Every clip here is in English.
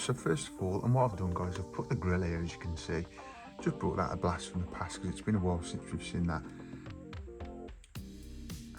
So first of all, and what I've done guys, I've put the grill here as you can see. Just brought that a blast from the past because it's been a while since we've seen that.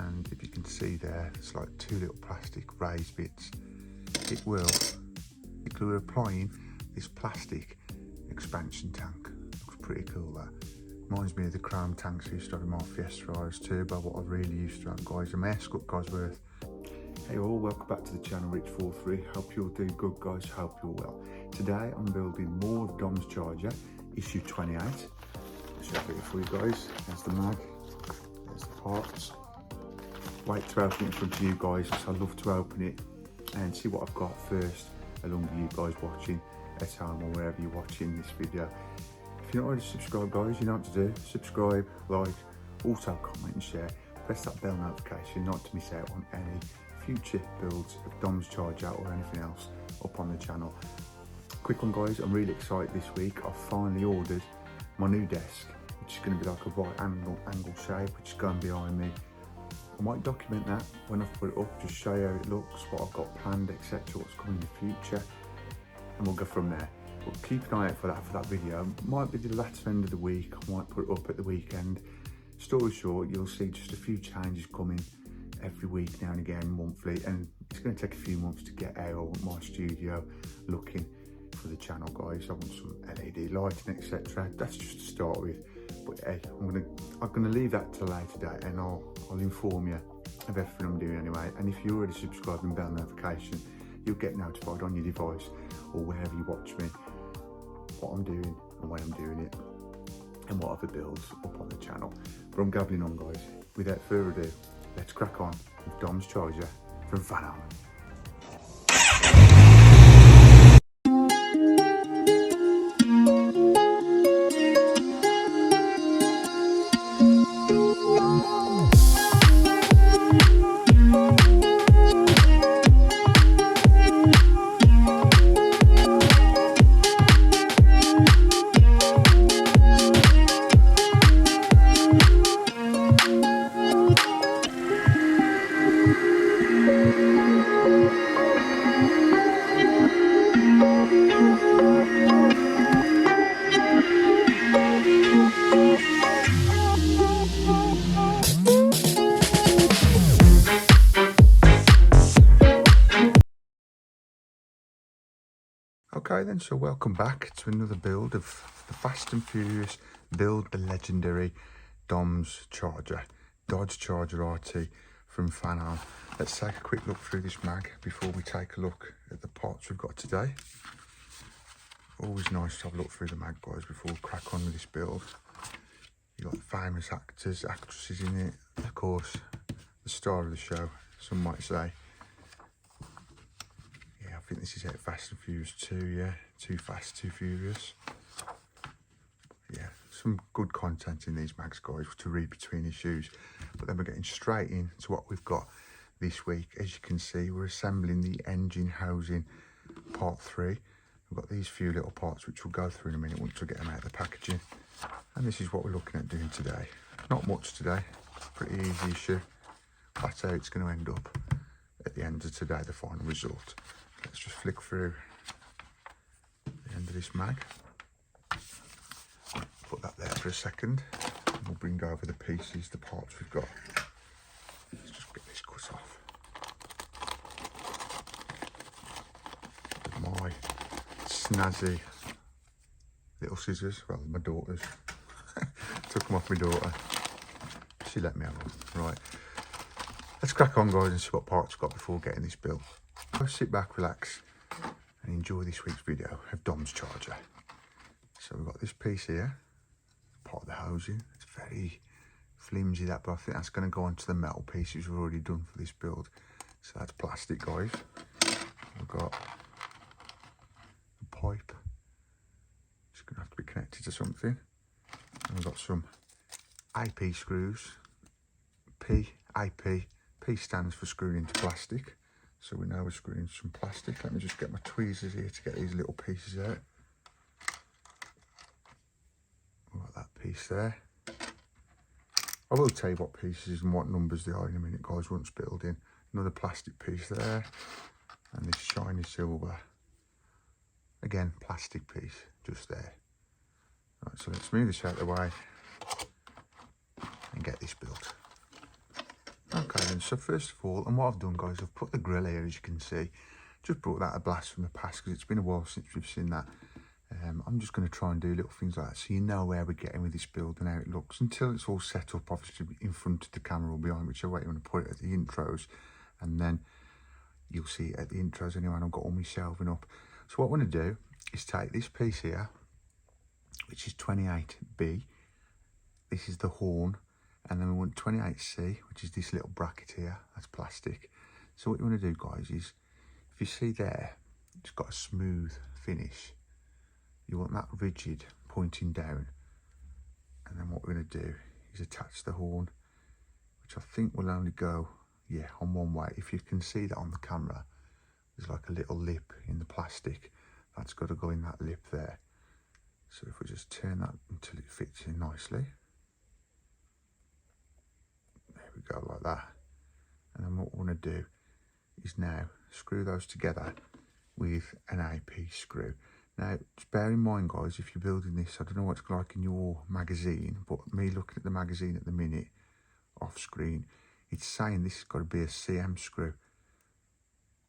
And if you can see there, it's like two little plastic raised bits. We're applying this plastic expansion tank. Looks pretty cool that. Reminds me of the chrome tanks I used to have in my Fiesta RS Turbo, what I really used to have guys, and my S-Cut Cosworth. Hey all, welcome back to the channel, Rich43. Hope you're doing good guys, hope you're well. Today I'm building more of Dom's Charger, issue 28. Let's have it for you guys. There's the mag, there's the parts. Wait to open it in front of you guys, because I love to open it and see what I've got first, along with you guys watching at home or wherever you're watching this video. If you're not already subscribed guys, you know what to do. Subscribe, like, also comment and share. Press that bell notification not to miss out on any future builds of Dom's Charger or anything else up on the channel. Quick one guys, I'm really excited this week. I've finally ordered my new desk, which is going to be like a right angle shape, which is going behind me. I might document that when I put it up, just show you how it looks, what I've got planned, etc., what's coming in the future, and we'll go from there. But keep an eye out for that video. Might be the latter end of the week, I might put it up at the weekend. Story short, you'll see just a few changes coming every week now and again, monthly, and it's going to take a few months to get out my studio looking for the channel guys. I want some LED lighting, etc. That's just to start with, but hey, I'm gonna leave that till later date, and I'll inform you of everything I'm doing anyway. And if you're already subscribed and bell notification, you'll get notified on your device or wherever you watch me what I'm doing and when I'm doing it and what other builds up on the channel. But I'm gabbling on guys, without further ado, let's crack on with Dom's Charger from Fanhome. Okay then, so welcome back to another build of the Fast and Furious build, the legendary Dom's Charger, Dodge Charger RT from Fanhome. Let's take a quick look through this mag before we take a look at the parts we've got today. Always nice to have a look through the mag guys before we crack on with this build. You've got famous actors, actresses in it, of course, the star of the show, some might say. I think this is out Fast and Furious 2, yeah. Too Fast, Too Furious. Yeah, some good content in these mags, guys, to read between issues. But then we're getting straight into what we've got this week. As you can see, we're assembling the engine housing part 3. We've got these few little parts, which we'll go through in a minute once we get them out of the packaging. And this is what we're looking at doing today. Not much today, pretty easy issue. That's how it's going to end up at the end of today, the final result. Let's just flick through the end of this mag. Put that there for a second. And we'll bring over the pieces, the parts we've got. Let's just get this cut off. With my snazzy little scissors. Well, my daughter's. Took them off my daughter. She let me have them. Right. Let's crack on guys and see what parts we've got before getting this built. Sit back, relax, and enjoy this week's video of Dom's Charger. So we've got this piece here, part of the housing. It's very flimsy that, but I think that's going to go onto the metal pieces we've already done for this build. So that's plastic, guys. We've got a pipe. It's going to have to be connected to something. And we've got some AP screws. AP. P stands for screwing into plastic. So we know we're screwing some plastic. Let me just get my tweezers here to get these little pieces out. We've got that piece there. I will tell you what pieces and what numbers they are in a minute, guys, once building. Another plastic piece there. And this shiny silver again, plastic piece just there. Right, so let's move this out of the way and get this built. Okay then, so first of all, and what I've done guys, I've put the grill here, as you can see. Just brought that a blast from the past because it's been a while since we've seen that. I'm just going to try and do little things like that so you know where we're getting with this build and how it looks until it's all set up, obviously in front of the camera or behind, whichever way you want to put it, at the intros, and then you'll see it at the intros anyway. And I've got all my shelving up. So what I want to do is take this piece here, which is 28B. This is the horn, and then we want 28C, which is this little bracket here. That's plastic. So what you want to do guys is, if you see there, it's got a smooth finish. You want that rigid pointing down, and then what we're going to do is attach the horn, which I think will only go, yeah, on one way. If you can see that on the camera, there's like a little lip in the plastic. That's got to go in that lip there. So if we just turn that until it fits in nicely. There we go, like that. And then what we want to do is now screw those together with an AP screw. Now, just bear in mind, guys, if you're building this, I don't know what it's like in your magazine, but me looking at the magazine at the minute, off screen, it's saying this has got to be a CM screw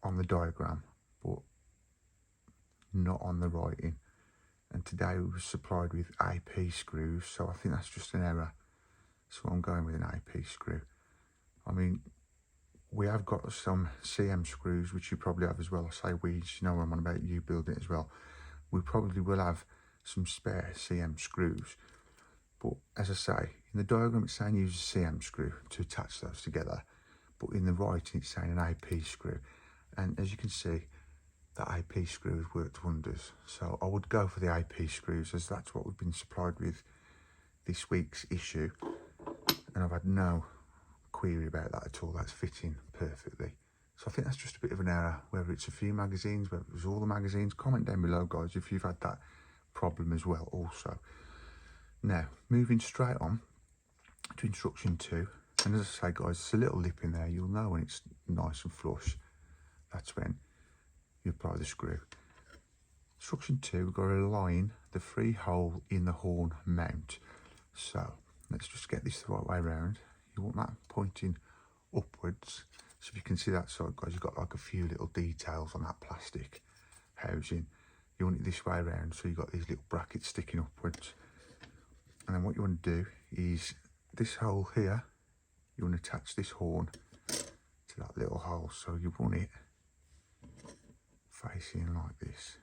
on the diagram, but not on the writing. And today we were supplied with AP screws, so I think that's just an error. So I'm going with an AP screw. I mean, we have got some CM screws, which you probably have as well. I say we, you know what I'm on about, you building it as well. We probably will have some spare CM screws. But as I say, in the diagram it's saying use a CM screw to attach those together. But in the writing it's saying an AP screw. And as you can see, that AP screw has worked wonders. So I would go for the AP screws, as that's what we've been supplied with this week's issue. And I've had no query about that at all. That's fitting perfectly. So I think that's just a bit of an error, whether it's a few magazines, whether it was all the magazines. Comment down below guys if you've had that problem as well also. Now moving straight on to instruction 2, and as I say guys, it's a little lip in there. You'll know when it's nice and flush. That's when you apply the screw. Instruction 2, we've got to align the free hole in the horn mount. So let's just get this the right way around. You want that pointing upwards. So if you can see that side guys, you've got like a few little details on that plastic housing. You want it this way around, so you've got these little brackets sticking upwards. And then what you want to do is this hole here, you want to attach this horn to that little hole. So you want it facing like this.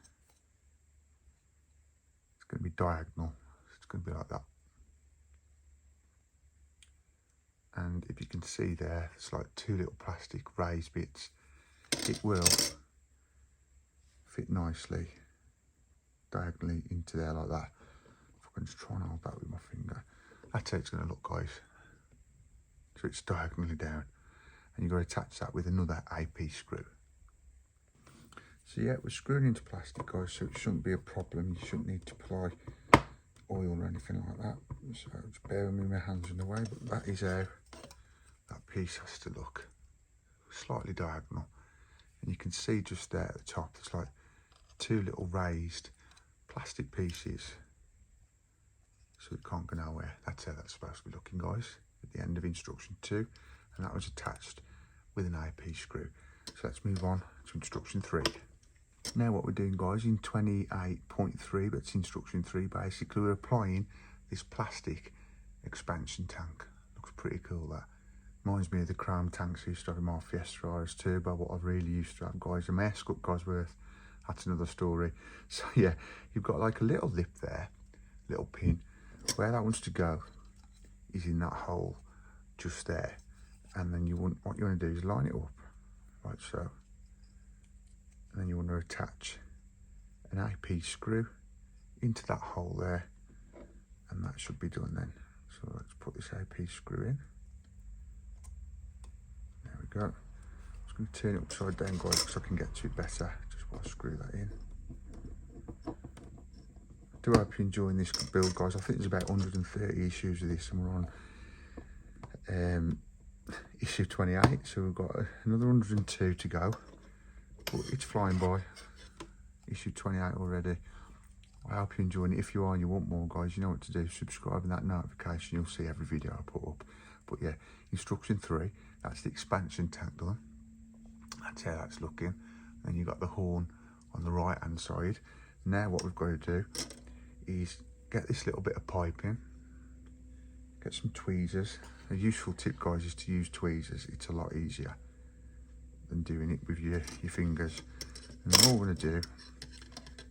It's going to be diagonal. It's going to be like that. And if you can see there, it's like two little plastic raised bits. It will fit nicely diagonally into there like that. If I can just try and hold that with my finger. That's how it's going to look guys. So it's diagonally down. And you've got to attach that with another AP screw. So yeah, we're screwing into plastic guys, so it shouldn't be a problem. You shouldn't need to apply oil or anything like that. So just bear with me, my hands in the way, but that is how that piece has to look. Slightly diagonal. And you can see just there at the top, there's like two little raised plastic pieces. So it can't go nowhere. That's how that's supposed to be looking guys, at the end of instruction 2. And that was attached with an AP screw. So let's move on to instruction 3. Now what we're doing guys, in 28.3, but it's instruction 3 basically, we're applying this plastic expansion tank. Looks pretty cool that. Reminds me of the chrome tanks I used to have in my Fiesta RS Turbo, what I've really used to have guys. A mess up Gosworth, that's another story. So yeah, you've got like a little lip there, little pin. Where that wants to go is in that hole just there. And then what you want to do is line it up like so. And then you want to attach an AP screw into that hole there, and that should be done then. So let's put this AP screw in. There we go. I'm just going to turn it upside down guys, because I can get to it better just while I screw that in. I do hope you're enjoying this build guys. I think there's about 130 issues of this, and we're on issue 28, so we've got another 102 to go. But it's flying by. issue 28 already. I hope you're enjoying it. If you are and you want more, guys, you know what to do. Subscribe and that notification, you'll see every video I put up. But yeah, instruction 3, that's the expansion tank done. That's how that's looking. And you've got the horn on the right hand side. Now what we've got to do is get this little bit of piping, get some tweezers. A useful tip, guys, is to use tweezers. It's a lot easier than doing it with your fingers. And all we're going to do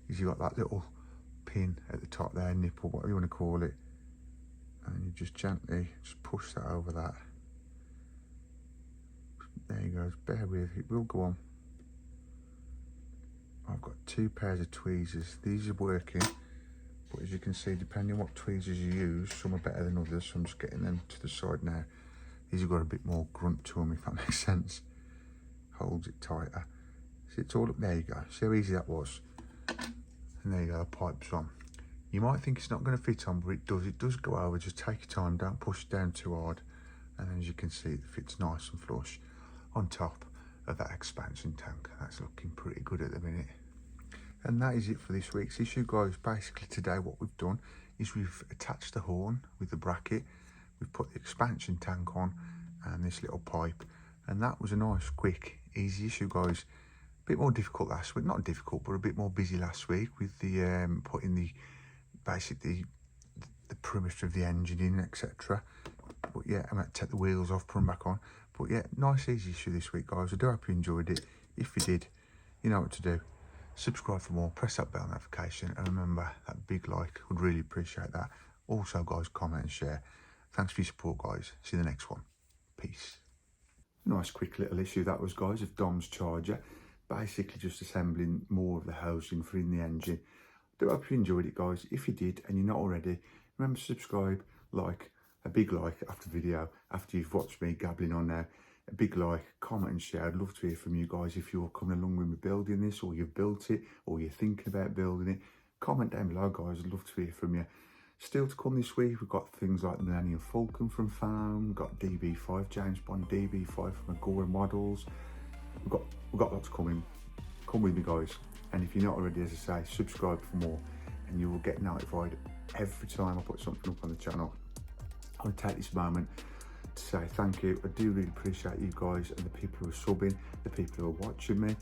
is you've got that little pin at the top there, nipple, whatever you want to call it, and you just gently just push that over that. There you go, bear with it, will go on. I've got 2 pairs of tweezers. These are working, but as you can see, depending on what tweezers you use, some are better than others, so I'm just getting them to the side now. These have got a bit more grunt to them, if that makes sense. Holds it tighter. See, it's all up, there you go. See how easy that was? And there you go, the pipe's on. You might think it's not going to fit on, but it does go over. Just take your time, don't push it down too hard. And then as you can see, it fits nice and flush on top of that expansion tank. That's looking pretty good at the minute. And that is it for this week's issue, guys. Basically today what we've done is we've attached the horn with the bracket. We've put the expansion tank on and this little pipe. And that was a nice, quick, easy issue, guys. A bit more difficult last week, not difficult, but a bit more busy last week with the putting the basically the perimeter of the engine in, etc. But yeah, I'm going to take the wheels off, put them back on. But yeah, nice easy issue this week, guys. I do hope you enjoyed it. If you did, you know what to do. Subscribe for more, press that bell notification, and remember that big like, would really appreciate that. Also, guys, comment and share. Thanks for your support, guys. See you in the next one. Peace. Nice quick little issue that was, guys, of Dom's charger. Basically just assembling more of the housing for in the engine. Do hope you enjoyed it, guys. If you did and you're not already, remember to subscribe, like, a big like after the video, after you've watched me gabbling on now. A big like, comment and share. I'd love to hear from you guys if you're coming along with me building this, or you've built it, or you're thinking about building it. Comment down below, guys. I'd love to hear from you. Still to come this week, we've got things like the Millennium Falcon from Fanhome, we've got DB5, James Bond DB5 from Agora Models. We've got lots coming. Come with me, guys. And if you're not already, as I say, subscribe for more, and you will get notified every time I put something up on the channel. I want to take this moment to say thank you. I do really appreciate you guys and the people who are subbing, the people who are watching me.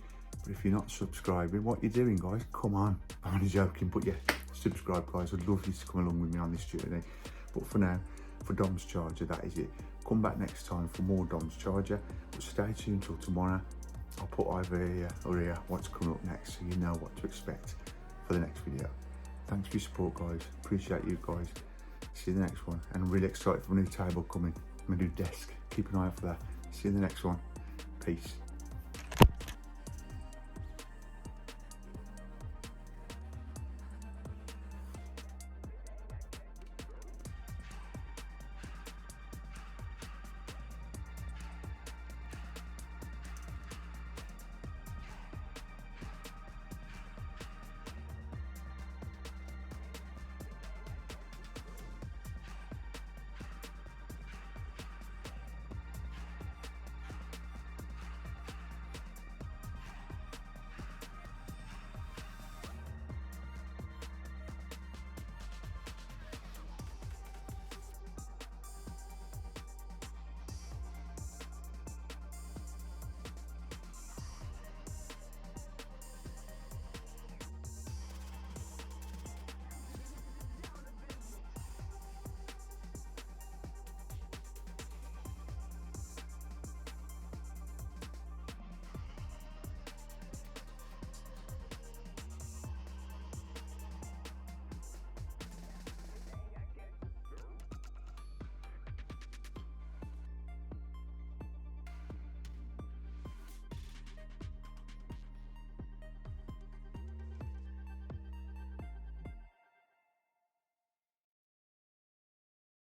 But if you're not subscribing, what you're doing, guys, come on. I'm only joking, but yeah, subscribe, guys. I'd love you to come along with me on this journey. But for now, for Dom's Charger, that is it. Come back next time for more Dom's Charger. But stay tuned till tomorrow. I'll put either here or here what's coming up next, so you know what to expect for the next video. Thanks for your support, guys. Appreciate you guys. See you in the next one. And I'm really excited for my new table coming, my new desk. Keep an eye out for that. See you in the next one. Peace.